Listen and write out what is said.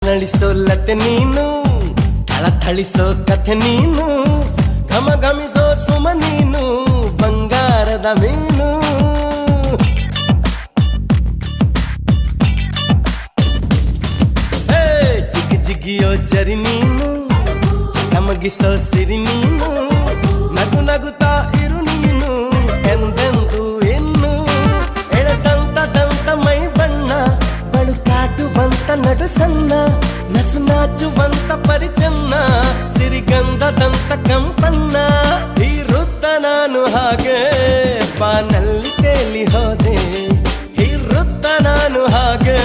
ನಳಿಸೋ ಲತೆ ನೀನು, ಥಳಿಸೋ ಕಥೆ ನೀನು, ಘಮ ಘಮಿಸೋ ಸುಮ ನೀನು, ಬಂಗಾರದ ಮೀನು. ಜಿಗಿ ಜಿಗಿಯೋ ಜರಿ ನೀನು, ಚಕಮಗಿಸೋ ಸಿರಿ ನೀನು, ನಗು ನಗುತ್ತಾ ಇರು ನೀನು ಎಂದೆಂದು ಇನ್ನು. ಎಳೆದಂತ ದಂತ ಮೈ ಬಣ್ಣ, ಬಳುಕಾಟುವಂತ ನಡು ಸಣ್ಣ, ನಸು ನಾಚುವಂತ ಪರಿಚನ್ನ, ಸಿರಿಗಂಧದಂತ ಕಂಪನ್ನ. ಹೀರುತ್ತ ನಾನು ಹಾಗೆ ಬಾನಲ್ಲಿ ತೇಲಿ ಹೋದೆ, ಹೀರುತ್ತ ನಾನು ಹಾಗೆ